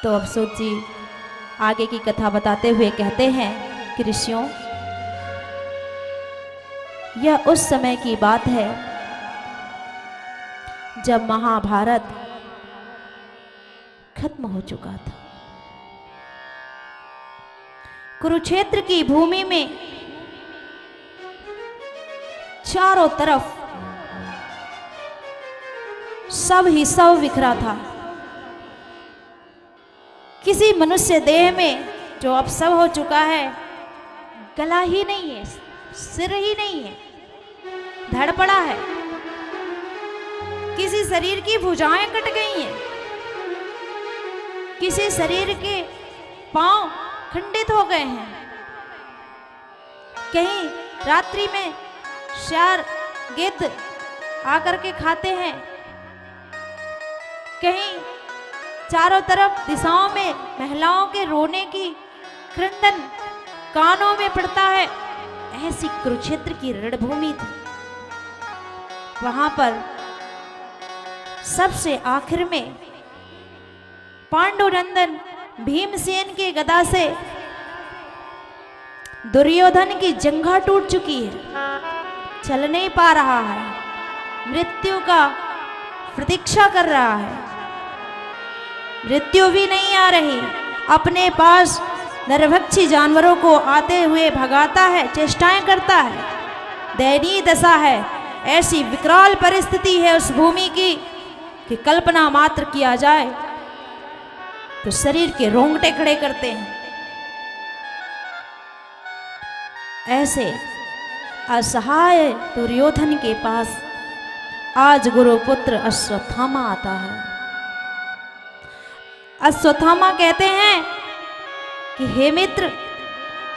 तो अफसोस जी आगे की कथा बताते हुए कहते हैं कि ऋषियों, यह उस समय की बात है जब महाभारत खत्म हो चुका था। कुरुक्षेत्र की भूमि में चारों तरफ सब ही सब बिखरा था। किसी मनुष्य देह में जो अब सब हो चुका है, गला ही नहीं है, सिर ही नहीं है, धड़ पड़ा है। किसी शरीर की भुजाएं कट गई हैं, किसी शरीर के पांव खंडित हो गए हैं। कहीं रात्रि में शेर गिद्ध आकर के खाते हैं, कहीं चारों तरफ दिशाओं में महिलाओं के रोने की क्रंदन कानों में पड़ता है। ऐसी कुरुक्षेत्र की रणभूमि थी। वहां पर सबसे आखिर में पांडुनंदन भीमसेन के गदा से दुर्योधन की जंघा टूट चुकी है, चल नहीं पा रहा है, मृत्यु का प्रतीक्षा कर रहा है। मृत्यु भी नहीं आ रही, अपने पास नरभक्षी जानवरों को आते हुए भगाता है, चेष्टाएं करता है। दयनीय दशा है, ऐसी विकराल परिस्थिति है उस भूमि की कि कल्पना मात्र किया जाए तो शरीर के रोंगटे खड़े करते हैं। ऐसे असहाय दुर्योधन के पास आज गुरुपुत्र अश्वत्थामा आता है। अश्वत्थामा कहते हैं कि हे मित्र,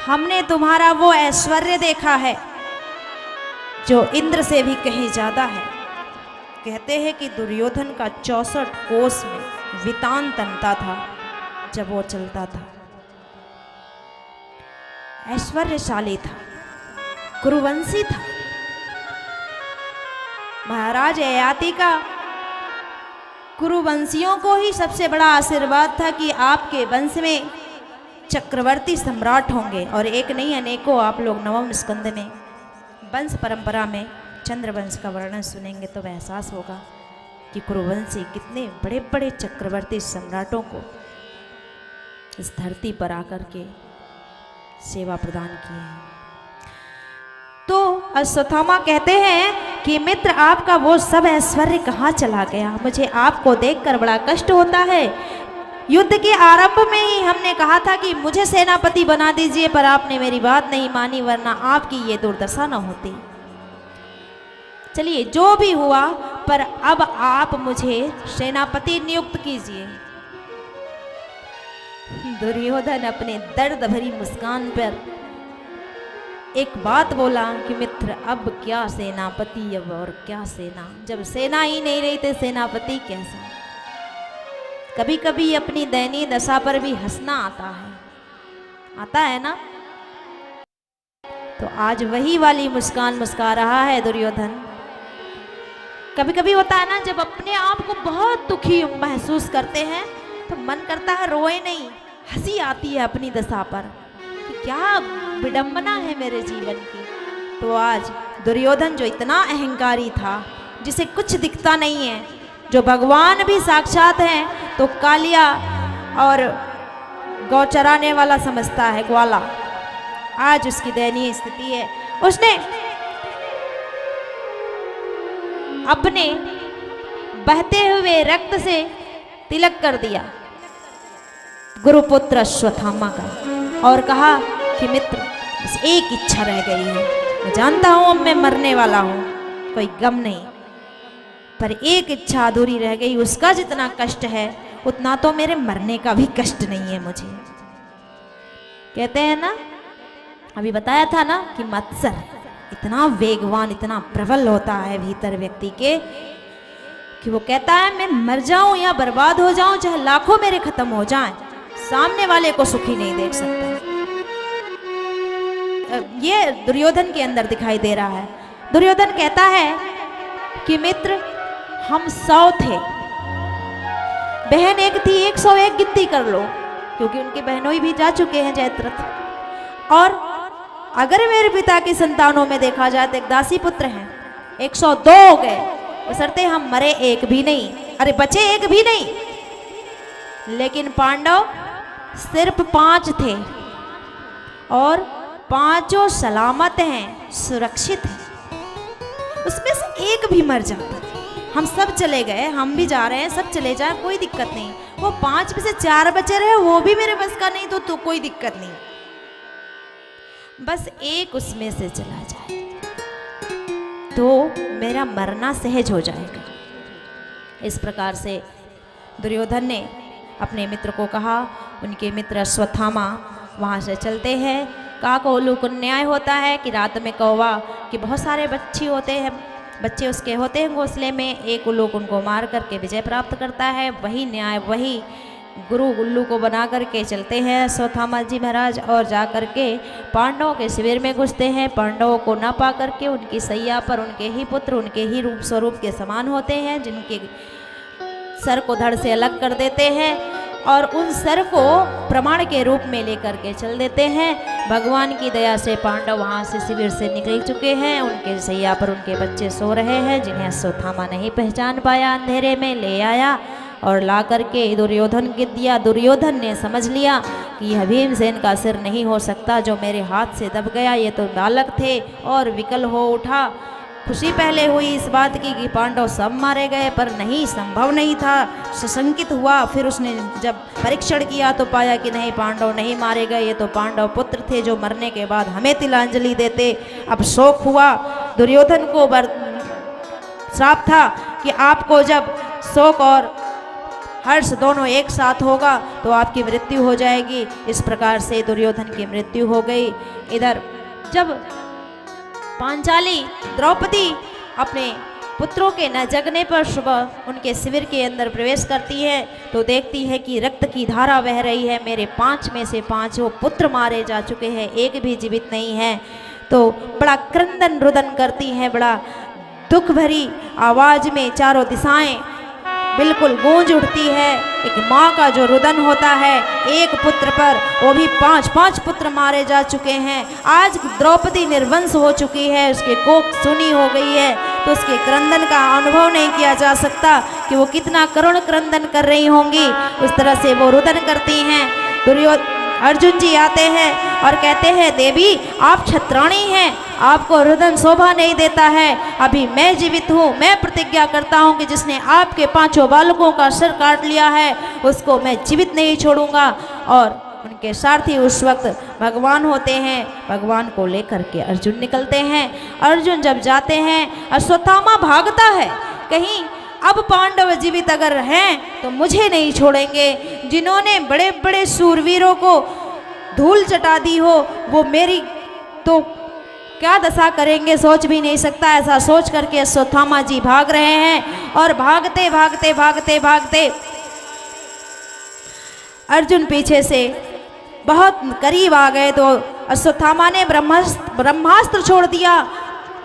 हमने तुम्हारा वो ऐश्वर्य देखा है जो इंद्र से भी कहीं ज्यादा है। कहते हैं कि दुर्योधन का 64 कोस में वितान तनता था जब वो चलता था। ऐश्वर्यशाली था, कुरुवंशी था। महाराज ययाति का कुरुवंशियों को ही सबसे बड़ा आशीर्वाद था कि आपके वंश में चक्रवर्ती सम्राट होंगे। और एक नहीं अनेकों आप लोग नवम स्कंद में वंश परंपरा में चंद्रवंश का वर्णन सुनेंगे तो एहसास होगा कि कुरुवंशी कितने बड़े बड़े चक्रवर्ती सम्राटों को इस धरती पर आकर के सेवा प्रदान किए हैं। तो अश्वत्थामा कहते हैं कि मित्र, आपका वो सब ऐश्वर्य कहाँ चला गया? मुझे आपको देखकर बड़ा कष्ट होता है। युद्ध के आरंभ में ही हमने कहा था कि मुझे सेनापति बना दीजिए, पर आपने मेरी बात नहीं मानी, वरना आपकी ये दुर्दशा न होती। चलिए जो भी हुआ, पर अब आप मुझे सेनापति नियुक्त कीजिए। दुर्योधन अपने दर्द भरी मुस्कान पर एक बात बोला कि मित्र, अब क्या सेनापति, अब और क्या सेना, जब सेना ही नहीं रही तो सेनापति कैसा? कभी कभी अपनी दयनीय दशा पर भी हंसना आता है ना। तो आज वही वाली मुस्कान मुस्का रहा है दुर्योधन। कभी कभी होता है ना, जब अपने आप को बहुत दुखी महसूस करते हैं तो मन करता है रोए नहीं, हंसी आती है अपनी दशा पर कि क्या विडंबना है मेरे जीवन की। तो आज दुर्योधन जो इतना अहंकारी था, जिसे कुछ दिखता नहीं है, जो भगवान भी साक्षात हैं तो कालिया और गौ चराने वाला समझता है, ग्वाला, आज उसकी दयनीय स्थिति है। उसने अपने बहते हुए रक्त से तिलक कर दिया गुरुपुत्र अश्वत्थामा का और कहा कि मित्र, बस एक इच्छा रह गई है। मैं जानता हूं अब मैं मरने वाला हूं, कोई गम नहीं, पर एक इच्छा अधूरी रह गई। उसका जितना कष्ट है उतना तो मेरे मरने का भी कष्ट नहीं है मुझे। कहते हैं ना, अभी बताया था ना कि मत्सर इतना वेगवान, इतना प्रबल होता है भीतर व्यक्ति के कि वो कहता है मैं मर जाऊं या बर्बाद हो जाऊं, चाहे लाखों मेरे खत्म हो जाएं, सामने वाले को सुखी नहीं देख सकता। ये दुर्योधन के अंदर दिखाई दे रहा है। दुर्योधन कहता है कि मित्र, हम 100 थे, बहन एक थी, 101 गिनती कर लो, क्योंकि उनके बहनों भी जा चुके हैं जयद्रथ। और अगर मेरे पिता की संतानों में देखा जाए तो एक दासी पुत्र हैं, 102 हो गए, बशर्ते हम मरे एक भी नहीं, अरे बचे एक भी नहीं। लेकिन पांडव सिर्फ 5 थे और पांचों सलामत हैं, सुरक्षित हैं। उसमें से एक भी मर जाता, हम सब चले गए, हम भी जा रहे हैं, सब चले जाए, कोई दिक्कत नहीं। वो 5 में से 4 बचे रहे, वो भी मेरे बस का नहीं, तो कोई दिक्कत नहीं, बस एक उसमें से चला जाए तो मेरा मरना सहज हो जाएगा। इस प्रकार से दुर्योधन ने अपने मित्र को कहा। उनके मित्र अश्वत्थामा वहाँ से चलते हैं। काकोलू को न्याय होता है कि रात में कौवा कि बहुत सारे बच्चे होते हैं, बच्चे उसके होते हैं घोंसले में, एक उल्लूक उनको मार करके विजय प्राप्त करता है। वही न्याय, वही गुरु उल्लू को बना करके चलते हैं अश्वत्थामा जी महाराज, और जा करके पांडवों के शिविर में घुसते हैं। पांडवों को न पा करके उनकी सैया पर उनके ही पुत्र, उनके ही रूप स्वरूप के समान होते हैं, जिनके सर को धड़ से अलग कर देते हैं और उन सर को प्रमाण के रूप में लेकर के चल देते हैं। भगवान की दया से पांडव वहाँ से शिविर से निकल चुके हैं। उनके सैया पर उनके बच्चे सो रहे हैं, जिन्हें अश्वत्थामा नहीं पहचान पाया, अंधेरे में ले आया और ला करके दुर्योधन के दिया। दुर्योधन ने समझ लिया कि यह भीमसेन का सिर नहीं हो सकता, जो मेरे हाथ से दब गया। ये तो बालक थे, और विकल हो उठा। खुशी पहले हुई इस बात की कि पांडव सब मारे गए, पर नहीं, संभव नहीं था। सशंकित हुआ, फिर उसने जब परीक्षण किया तो पाया कि नहीं, पांडव नहीं मारे गए, ये तो पांडव पुत्र थे जो मरने के बाद हमें तिलांजलि देते। अब शोक हुआ, दुर्योधन को श्राप था कि आपको जब शोक और हर्ष दोनों एक साथ होगा तो आपकी मृत्यु हो जाएगी। इस प्रकार से दुर्योधन की मृत्यु हो गई। इधर जब पांचाली द्रौपदी अपने पुत्रों के न जगने पर सुबह उनके शिविर के अंदर प्रवेश करती है तो देखती है कि रक्त की धारा बह रही है। मेरे 5 में से 5 पुत्र मारे जा चुके हैं, एक भी जीवित नहीं है। तो बड़ा क्रंदन रुदन करती हैं, बड़ा दुख भरी आवाज में चारों दिशाएं बिल्कुल गूंज उठती है। एक माँ का जो रुदन होता है एक पुत्र पर, वो भी 5 पुत्र मारे जा चुके हैं। आज द्रौपदी निर्वंश हो चुकी है, उसके कोख सुनी हो गई है, तो उसके क्रंदन का अनुभव नहीं किया जा सकता कि वो कितना करुण क्रंदन कर रही होंगी। उस तरह से वो रुदन करती हैं। अर्जुन जी आते हैं और कहते हैं, देवी आप क्षत्राणी हैं, आपको रुदन शोभा नहीं देता है। अभी मैं जीवित हूँ, मैं प्रतिज्ञा करता हूँ कि जिसने आपके 5 बालकों का सिर काट लिया है उसको मैं जीवित नहीं छोड़ूंगा। और उनके सारथी उस वक्त भगवान होते हैं। भगवान को लेकर के अर्जुन निकलते हैं। अर्जुन जब जाते हैं, अश्वत्थामा भागता है, कहीं अब पांडव जीवित अगर हैं तो मुझे नहीं छोड़ेंगे। जिन्होंने बड़े बड़े शूरवीरों को धूल चटा दी हो, वो मेरी तो क्या दशा करेंगे सोच भी नहीं सकता। ऐसा सोच करके अश्वत्थामा जी भाग रहे हैं और भागते भागते भागते भागते अर्जुन पीछे से बहुत करीब आ गए तो अश्वत्थामा ने ब्रह्मास्त्र छोड़ दिया।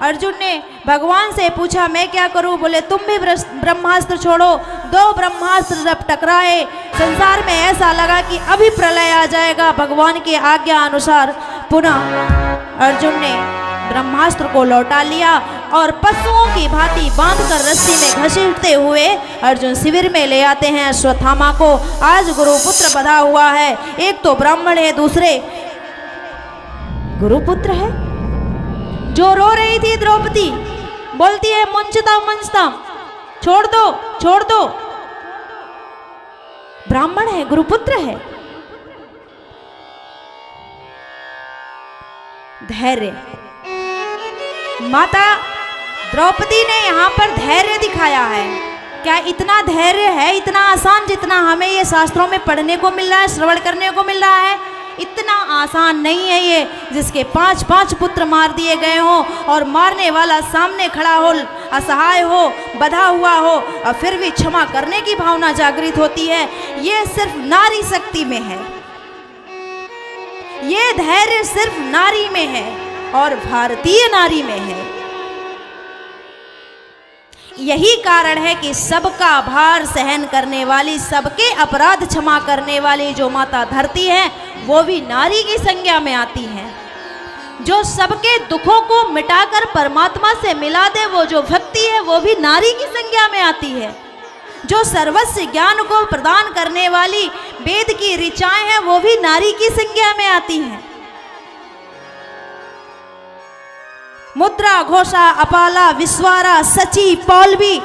अर्जुन ने भगवान से पूछा, मैं क्या करूं? बोले, तुम भी ब्रह्मास्त्र छोड़ो। 2 ब्रह्मास्त्र जब टकराए, संसार में ऐसा लगा कि अभी प्रलय आ जाएगा। भगवान की आज्ञा अनुसार पुनः अर्जुन ने ब्रह्मास्त्र को लौटा लिया और पशुओं की भांति बांधकर रस्सी में घसीटते हुए अर्जुन शिविर में ले आते हैं अश्वत्थामा को। आज गुरुपुत्र बधा हुआ है, एक तो ब्राह्मण है, दूसरे गुरुपुत्र है। जो रो रही थी द्रौपदी, बोलती है, मुंचता छोड़ दो, छोड़ दो। ब्राह्मण है, गुरुपुत्र है। धैर्य, माता द्रौपदी ने यहाँ पर धैर्य दिखाया है। क्या इतना धैर्य है, इतना आसान जितना हमें ये शास्त्रों में पढ़ने को मिल रहा है, श्रवण करने को मिल रहा है? इतना आसान नहीं है ये, जिसके 5 पुत्र मार दिए गए हों और मारने वाला सामने खड़ा हो, असहाय हो, बधा हुआ हो, और फिर भी क्षमा करने की भावना जागृत होती है। ये सिर्फ नारी शक्ति में है, ये धैर्य सिर्फ नारी में है और भारतीय नारी में है। यही कारण है कि सबका भार सहन करने वाली, सबके अपराध क्षमा करने वाली जो माता धरती है वो भी नारी की संज्ञा में आती है। जो सबके दुखों को मिटाकर परमात्मा से मिला दे, वो जो भक्ति है वो भी नारी की संज्ञा में आती है। जो सर्वस्व ज्ञान को प्रदान करने वाली वेद की ऋचाएं हैं वो भी नारी की संज्ञा में आती हैं। मुद्रा, घोषा, अपाला, विश्वारा, सची, पौलवी,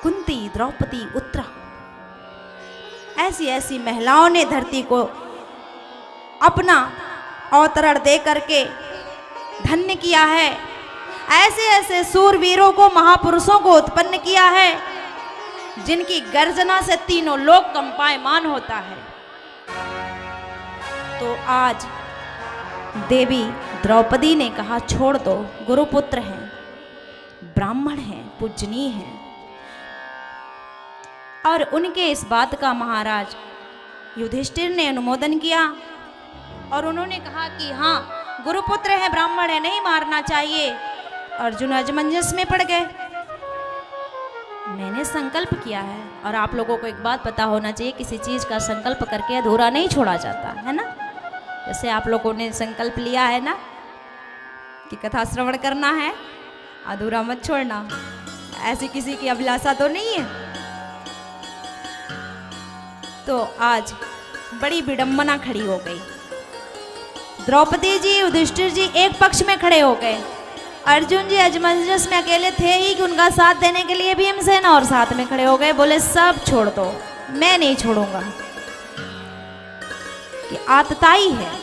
कुंती, द्रौपदी, उत्तरा, ऐसी ऐसी महिलाओं ने धरती को अपना अवतरण दे करके धन्य किया है। ऐसे ऐसे सूरवीरों को, महापुरुषों को उत्पन्न किया है जिनकी गर्जना से तीनों लोक कंपायमान होता है। तो आज देवी द्रौपदी ने कहा छोड़ दो, गुरुपुत्र हैं, ब्राह्मण हैं, पूजनीय हैं। और उनके इस बात का महाराज युधिष्ठिर ने अनुमोदन किया और उन्होंने कहा कि हाँ, गुरुपुत्र है, ब्राह्मण है, नहीं मारना चाहिए। अर्जुन असमंजस में पड़ गए। मैंने संकल्प किया है, और आप लोगों को एक बात पता होना चाहिए, किसी चीज का संकल्प करके अधूरा नहीं छोड़ा जाता है ना। जैसे आप लोगों ने संकल्प लिया है ना कि कथा श्रवण करना है, अधूरा मत छोड़ना, ऐसी किसी की अभिलाषा तो नहीं है। तो आज बड़ी विडंबना खड़ी हो गई। द्रौपदी जी, युधिष्ठिर जी एक पक्ष में खड़े हो गए, अर्जुन जी असमंजस में अकेले थे ही कि उनका साथ देने के लिए भीमसेन और साथ में खड़े हो गए, बोले सब छोड़ दो, मैं नहीं छोड़ूंगा। कि आतताई है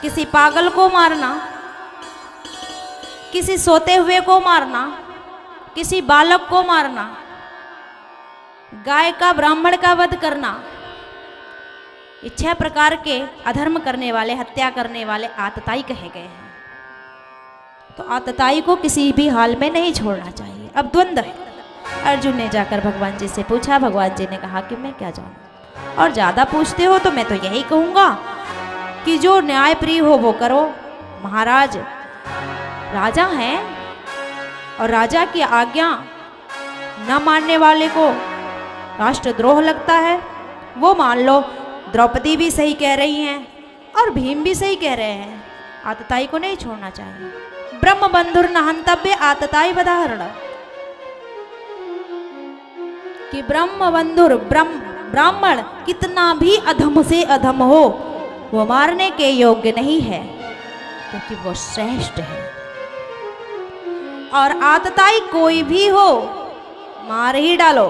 किसी पागल को मारना, किसी सोते हुए को मारना, किसी बालक को मारना, गाय का, ब्राह्मण का वध करना, 6 प्रकार के अधर्म करने वाले, हत्या करने वाले आतताई कहे गए हैं। तो आतताई को किसी भी हाल में नहीं छोड़ना चाहिए। अब द्वंद्व है। अर्जुन ने जाकर भगवान जी से पूछा, भगवान जी ने कहा कि मैं क्या जानूं, और ज़्यादा पूछते हो तो मैं तो यही कहूँगा कि जो न्याय प्रिय हो वो करो। महाराज राजा हैं और राजा की आज्ञा न मानने वाले को राष्ट्रद्रोह लगता है, वो मान लो। द्रौपदी भी सही कह रही हैं और भीम भी सही कह रहे हैं, आतताई को नहीं छोड़ना चाहिए। ब्रह्म बंधुर न हंतव्य आतताई बधारण, कि ब्रह्म बंधुर ब्राह्मण कितना भी अधम से अधम हो वो मारने के योग्य नहीं है, क्योंकि वो श्रेष्ठ है। और आतताई कोई भी हो मार ही डालो।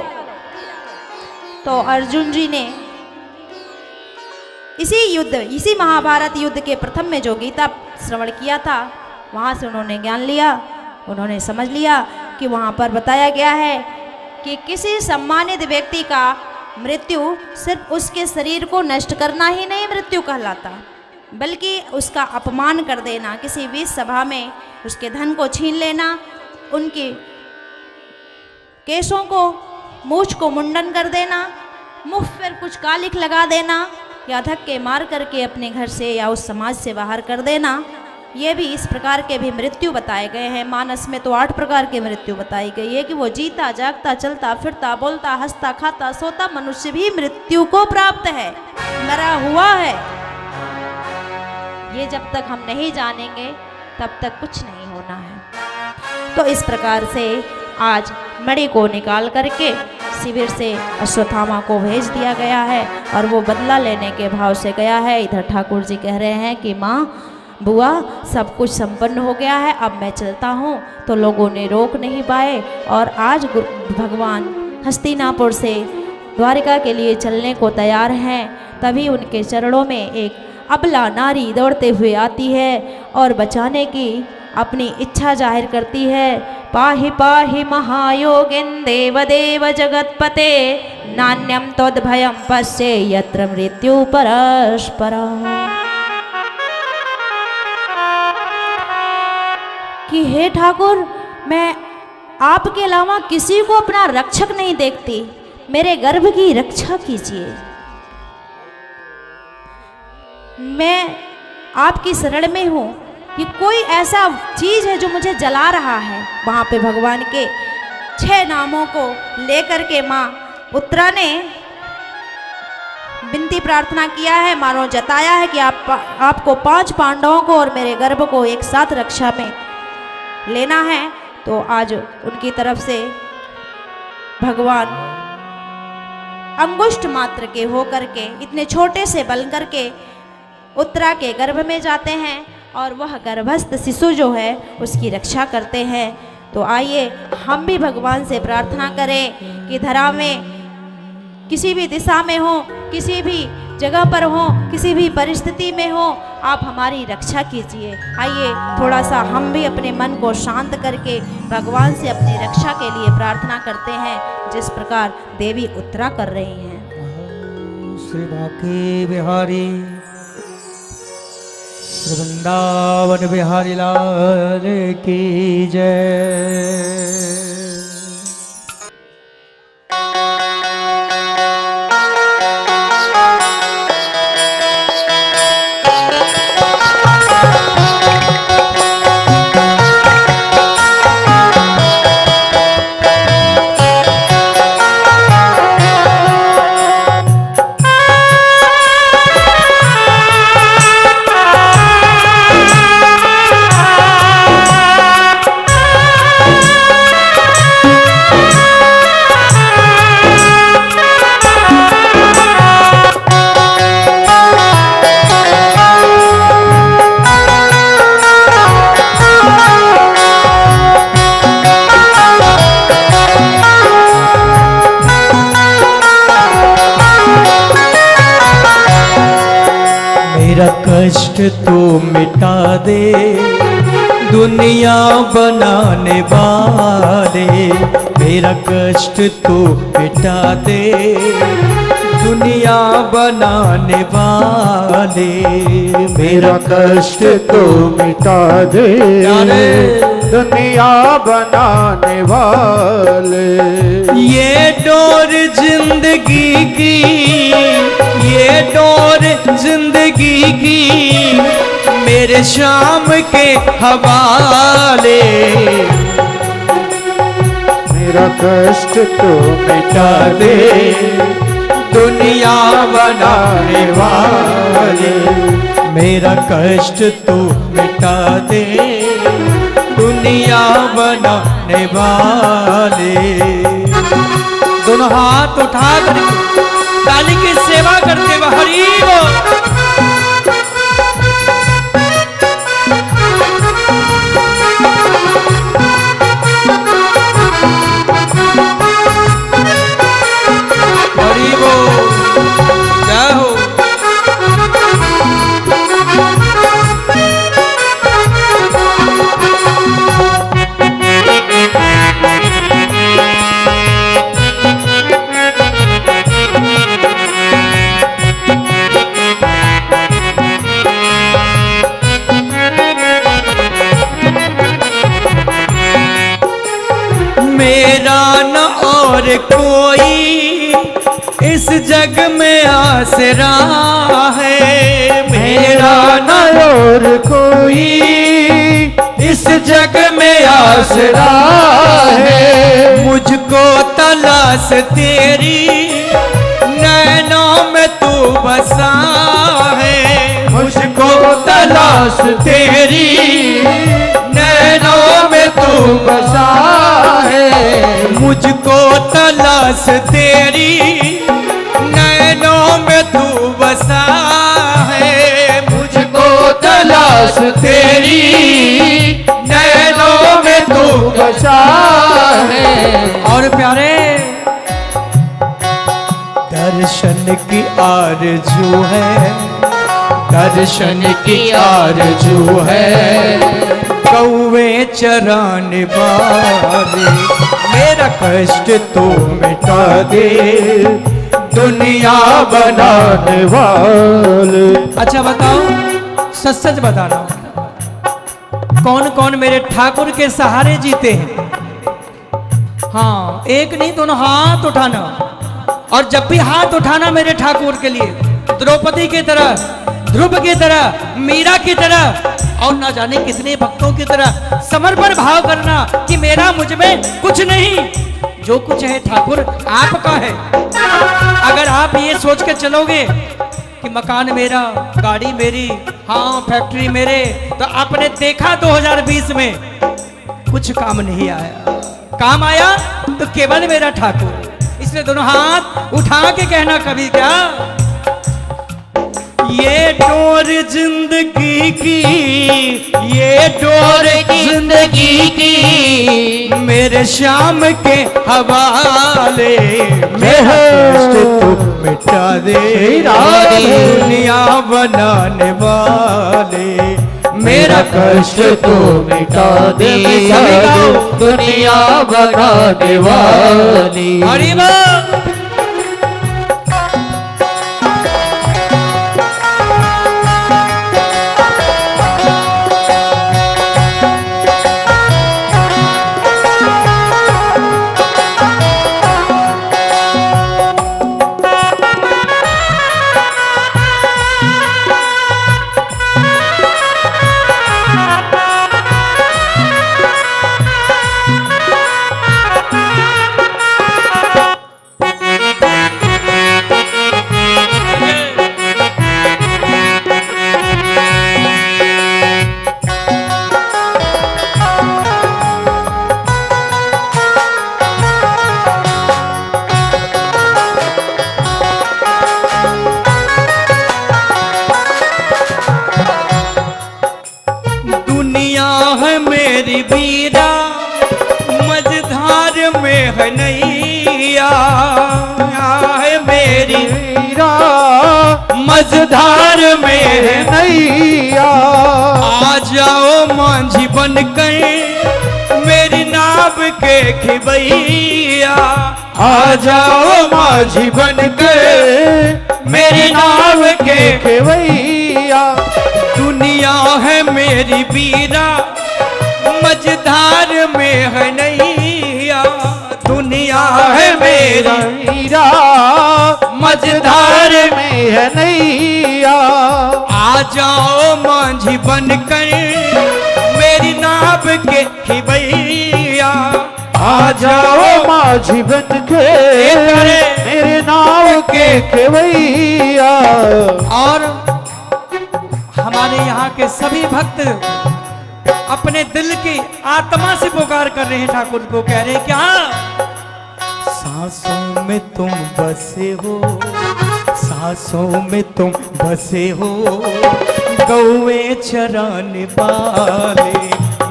तो अर्जुन जी ने इसी महाभारत युद्ध के प्रथम में जो गीता श्रवण किया था, वहाँ से उन्होंने ज्ञान लिया, उन्होंने समझ लिया कि वहाँ पर बताया गया है कि किसी सम्मानित व्यक्ति का मृत्यु सिर्फ उसके शरीर को नष्ट करना ही नहीं मृत्यु कहलाता, बल्कि उसका अपमान कर देना, किसी भी सभा में उसके धन को छीन लेना, उनके केशों को, मूछ को मुंडन कर देना, मुंह पर कुछ कालिख लगा देना, या धक्के मार करके अपने घर से या उस समाज से बाहर कर देना। ये भी इस प्रकार के भी मृत्यु बताए गए हैं। मानस में तो 8 प्रकार के मृत्यु बताई गई है कि वो जीता जागता, चलता फिरता, बोलता, हंसता, खाता, सोता मनुष्य भी मृत्यु को प्राप्त है, मरा हुआ है। ये जब तक हम नहीं जानेंगे तब तक कुछ नहीं होना है। तो इस प्रकार से आज मणि को निकाल करके शिविर से अश्वत्थामा को भेज दिया गया है और वो बदला लेने के भाव से गया है। इधर ठाकुर जी कह रहे हैं कि माँ, बुआ, सब कुछ संपन्न हो गया है, अब मैं चलता हूँ। तो लोगों ने रोक नहीं पाए और आज भगवान हस्तिनापुर से द्वारिका के लिए चलने को तैयार हैं। तभी उनके चरणों में एक अबला नारी दौड़ते हुए आती है और बचाने की अपनी इच्छा जाहिर करती है। पाहि पाहि महायोगिन देवदेव जगतपते, नान्यम तद्भयं पश्ये यत्र मृत्यु परस्परा। कि हे ठाकुर, मैं आपके अलावा किसी को अपना रक्षक नहीं देखती, मेरे गर्भ की रक्षा कीजिए। मैं आपकी शरण में हूँ, कि कोई ऐसा चीज है जो मुझे जला रहा है। वहां पे भगवान के 6 नामों को लेकर के माँ उत्तरा ने विनती प्रार्थना किया है, मानो जताया है कि आपको 5 पांडवों को और मेरे गर्भ को एक साथ रक्षा में लेना है। तो आज उनकी तरफ से भगवान अंगुष्ठ मात्र के होकर के इतने छोटे से बन करके उत्तरा के गर्भ में जाते हैं और वह गर्भस्थ शिशु जो है उसकी रक्षा करते हैं। तो आइए हम भी भगवान से प्रार्थना करें कि धरा में किसी भी दिशा में हो, किसी भी जगह पर हो, किसी भी परिस्थिति में हो, आप हमारी रक्षा कीजिए। आइए थोड़ा सा हम भी अपने मन को शांत करके भगवान से अपनी रक्षा के लिए प्रार्थना करते हैं, जिस प्रकार देवी उत्तरा कर रही हैं। श्री बांके बिहारी श्री वृंदावन बिहारी लाल की जय। मेरा कष्ट तो मिटा दे दुनिया बनाने वाले, मेरा कष्ट तो मिटा दे दुनिया बनाने वाले, मेरा कष्ट तो मिटा दे दुनिया बनाने वाले। ये डोर जिंदगी की, ये डोर जिंदगी की मेरे शाम के हवाले, मेरा कष्ट तो मिटा दे दुनिया बनाने वाले, मेरा कष्ट तो मिटा दे दुनिया बनाने वाले। दोनों हाथ उठा कर डाली की सेवा करते हुए हरि बोल। हरि बोल, जय हो। मेरा न और कोई इस जग में आसरा है, मेरा न और कोई इस जग में आसरा है, मुझको तलाश तेरी नैनों में तू बसा है, मुझको तलाश तेरी नैनों में तू बसा है, मुझको तलाश तेरी नैनों में तू बसा है, मुझको तलाश तेरी नैनों में तू बसा है। और प्यारे दर्शन की आरज़ू है, दर्शन की आरज़ू है, कौवे चराने वाले, मेरा कष्ट तो मिटा दे दुनिया बनाने वाले। अच्छा बताओ, सच सच बताना, कौन कौन मेरे ठाकुर के सहारे जीते हैं? हाँ, एक नहीं दोनों हाथ उठाना, और जब भी हाथ उठाना मेरे ठाकुर के लिए, द्रौपदी की तरह, ध्रुव की तरह, मीरा की तरह, और ना जाने कितने भक्तों की तरह समर्पण भाव करना कि मेरा मुझ में कुछ नहीं, जो कुछ है ठाकुर आपका है। अगर आप ये सोच के चलोगे कि मकान मेरा, गाड़ी मेरी, हाँ फैक्ट्री मेरे, तो आपने देखा 2020 में कुछ काम नहीं आया। काम आया तो केवल मेरा ठाकुर। इसलिए दोनों हाथ उठा के कहना कभी क्या, ये डोर जिंदगी की, ये डोर जिंदगी की मेरे शाम के हवाले, मेरा कष्ट तू मिटा दे दुनिया बनाने वाले, मेरा कष्ट तू मिटा दे दुनिया बनाने वाली। हरि बोल। मझधार में है नैया, आ जाओ मांझी बनकर मेरी नाव के खिबैया, आ जाओ माझी बनकर मेरी नाव के खेवैया। दुनिया है मेरी बीरा, मझधार में है नैया, दुनिया है मेरी हीरा मझधार में है नैया, आ जाओ मांझी बनकर मेरी नाव के खिबैया, आ जाओ माझी बनकर मेरे नाव के खेवैया। और हमारे यहाँ के सभी भक्त अपने दिल की आत्मा से पुकार कर रहे हैं ठाकुर को, कह रहे हैं क्या, सांसों में तुम बसे हो, सांसों में तुम बसे हो, गौए चराने वाले,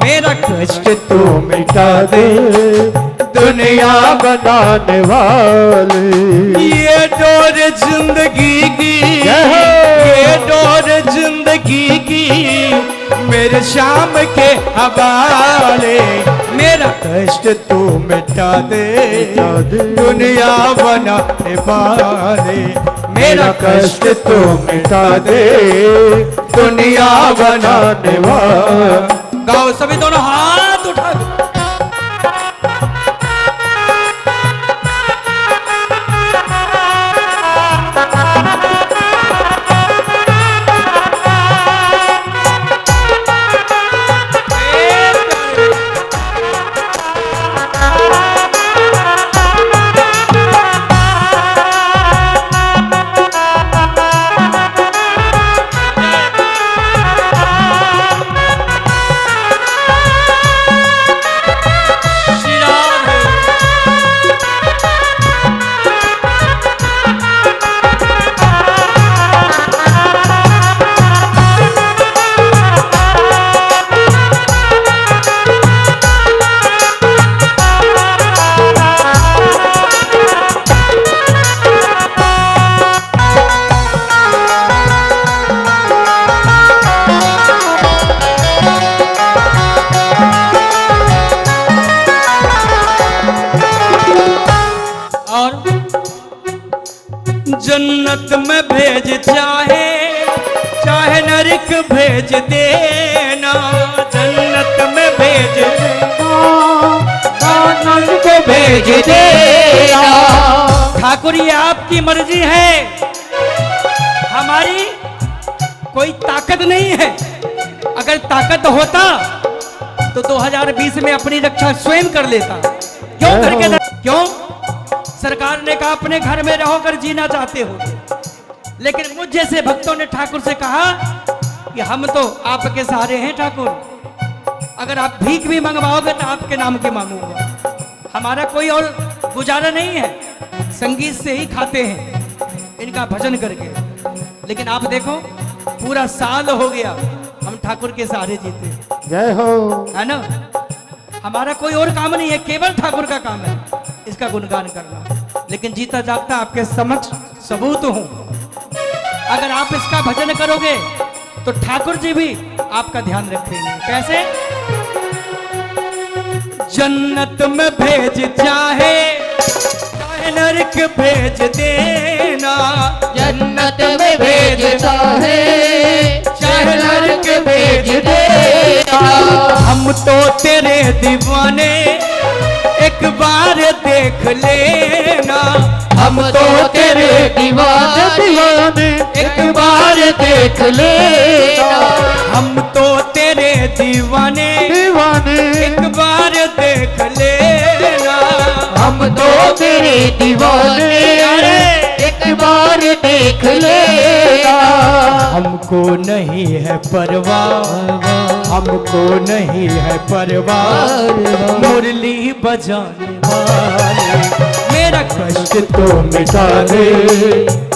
मेरा कष्ट तू मिटा दे दुनिया बनाने वाले। ये डोर जिंदगी की, ये डोर जिंदगी की मेरे शाम के हवाले, मेरा कष्ट तू मिटा दे दुनिया बनाने वाले, मेरा कष्ट तू मिटा दे दुनिया बनाने वाले। गाओ सभी दोनों हाथ उठा दो। जन्नत में भेज चाहे चाहे नरक भेज देना, जन्नत में भेज नंद को भेज देना। ठाकुर ये आपकी मर्जी है, हमारी कोई ताकत नहीं है। अगर ताकत होता तो 2020 में अपनी रक्षा स्वयं कर लेता। क्यों करके क्यों? सरकार ने कहा अपने घर में रहोकर जीना चाहते हो, लेकिन मुझ जैसे भक्तों ने ठाकुर से कहा कि हम तो आपके सहारे हैं ठाकुर, अगर आप भीख भी मंगवाओगे तो आपके नाम के मांगूंगा, हमारा कोई और गुजारा नहीं है, संगीत से ही खाते हैं इनका भजन करके। लेकिन आप देखो पूरा साल हो गया हम ठाकुर के सहारे जीते, जय हो। है ना? हमारा कोई और काम नहीं है, केवल ठाकुर का काम है इसका गुणगान करना। लेकिन जीता जागता आपके समक्ष सबूत हूं, अगर आप इसका भजन करोगे तो ठाकुर जी भी आपका ध्यान रखेंगे। कैसे? जन्नत में भेज चाहे नरक भेज देना, जन्नत में भेज चाहे चाहे नरक भेज देना। हम तो तेरे दीवाने एक बार देख लेना, हम तो तेरे दीवाने एक बार देख लेना। हम तो तेरे दीवाने एक बार देख लेना। हम तो तेरे दीवाने एक बार देख लेना। हमको नहीं है परवाह, हमको नहीं है परवाह मुरली बजाने वाले, मेरा कष्ट तो मिटा दे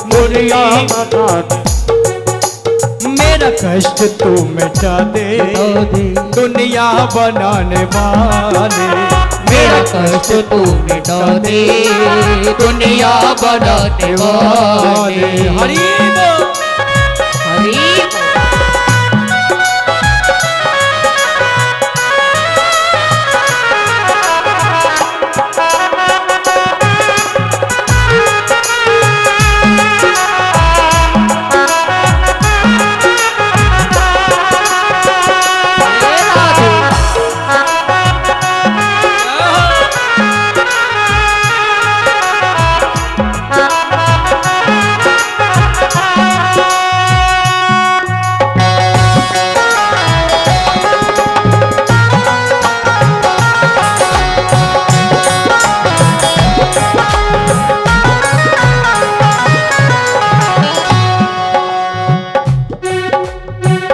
मुरलिया, मेरा कष्ट तो मिटा दे दुनिया बनाने वाले, मेरा कष्ट तू मिटा दे दुनिया बनाने वाले। हरि बोल। हरि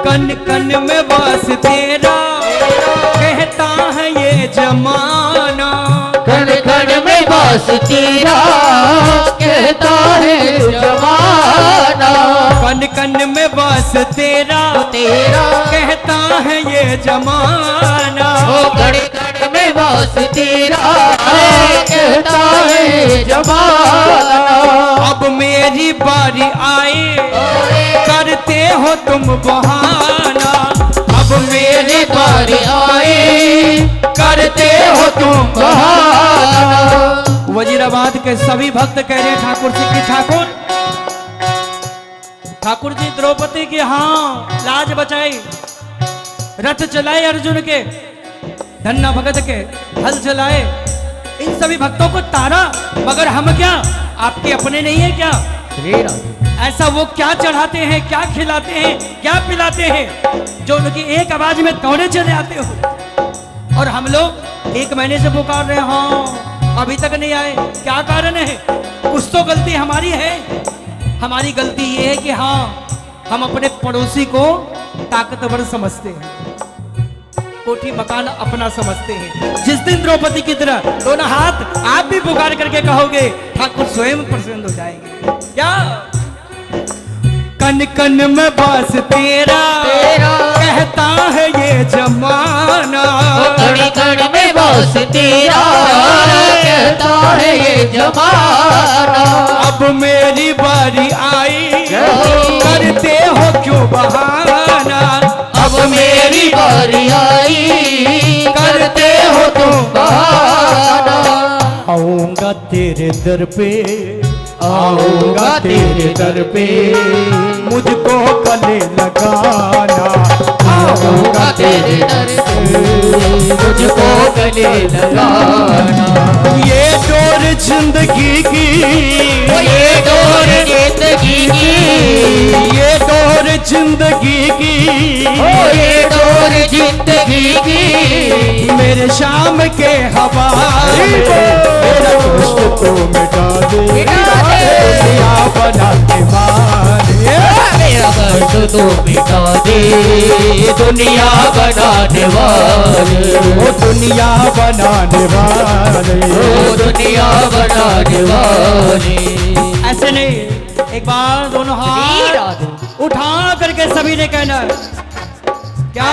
कन कन में वास तेरा कहता है ये जमाना, कण कण में वास तेरा कहता है जमाना। कन कन में वास तेरा तेरा कहता है ये जमाना। ओ कण कण में वास तेरा कहता है जमाना। अब मेरी बारी आई करते हो तुम बहाना, अब मेरी बारी आई करते हो तुम बहाना। वजीराबाद के सभी भक्त कह रहे हैं ठाकुर जी की ठाकुर जी द्रौपदी की हाँ लाज बचाई, रथ चलाए अर्जुन के, धन्ना भगत के हल चलाए, इन सभी भक्तों को तारा, मगर हम क्या आपके अपने नहीं है क्या? ऐसा वो क्या चढ़ाते हैं, क्या खिलाते हैं, क्या पिलाते हैं जो उनकी एक आवाज में दौड़े चले आते हो? और हम लोग 1 महीने से पुकार रहे हैं, हाँ अभी तक नहीं आए, क्या कारण है? कुछ तो गलती हमारी है। हमारी गलती ये है कि हाँ हम अपने पड़ोसी को ताकतवर समझते हैं, कोठी मकान अपना समझते हैं। जिस दिन द्रौपदी की तरह दोनों हाथ आप भी पुकार करके कहोगे ठाकुर स्वयं प्रसन्न हो जाएंगे। क्या? कन कन में बस तेरा कहता है ये जमाना, कण कण में वास तेरा कहता है ये जमाना। अब मेरी बारी आई करते हो क्यों बहाना, अब मेरी बारी आई करते हो तुम बहाना। आऊंगा तेरे दर पे, आऊंगा तेरे दर पे, मुझको गले लगाना, आऊंगा तेरे दर पे, मुझको गले लगाना। ये डोर जिंदगी की, ये डोर जिंदगी की, ये डोर जिंदगी की, ये डोर जिंदगी की मेरे शाम के हवा मेरा कष्ट तो मिटा दे दुनिया बनाने वाले मेरा कष्ट तो मिटा दे दुनिया बनाने वाले ओ दुनिया बनाने वाले ओ दुनिया बनाने वाले। ऐसे नहीं, एक बार दोनों हाथ उठा करके सभी ने कहना है। क्या?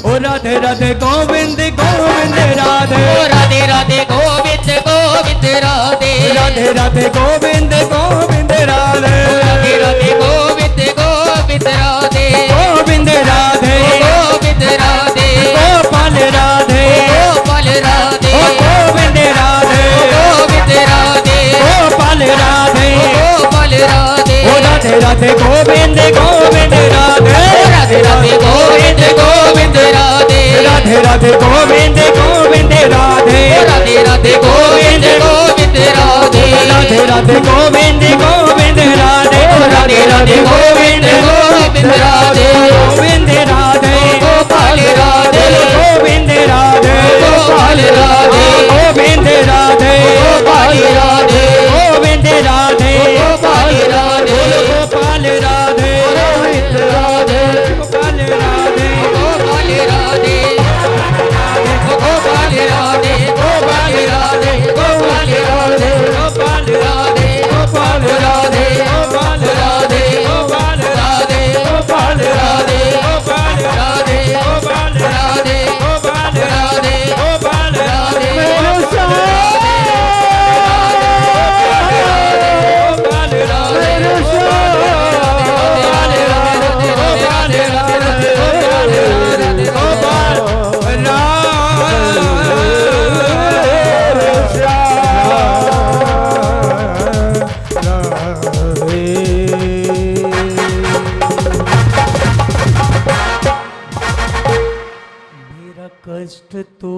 ओ राधे राधे गोविंद गोविंद राधे, ओ राधे राधे गोविंद गोविंद राधे, राधे राधे गोविंद गोविंद राधे, राधे राधे गोविंद गोविंद राधे, गोविंद राधे गोविंद राधे, गोपाल राधे, गोपाल राधे, ओ गोविंद राधे, गोविंद राधे, गोपाल राधे, गोपाल राधे, ओ राधे राधे गोविंद गोविंद राधे, राधे राधे गोविंद गोविंद राधे, राधे राधे गोविंद गोविंद राधे, राधे राधे गोविंद गोविंद राधे, राधे राधे गोविंद गोविंद राधे, राधे राधे गोविंद गोविंद राधे, गोविंद राधे, गोपाल राधे, गोविंद राधे, गोपाल राधे, गोविंद राधे, गोपाल राधे, गोविंद राधे, गोपाल राधे, गोपाल राधे, गोविंद राधे, गोपाल राधे, गोपाल राधे, गोपाल राधे, गोपाल राधे, गोपाल राधे, गोपाल राधे, गोपाल राधे, गोपाल राधे, गोपाल राधे, गोपाल राधे, गोपाल राधे, गोपाल राधे, गोपाल राधे, गोपाल राधे, मेरा कष्ट तो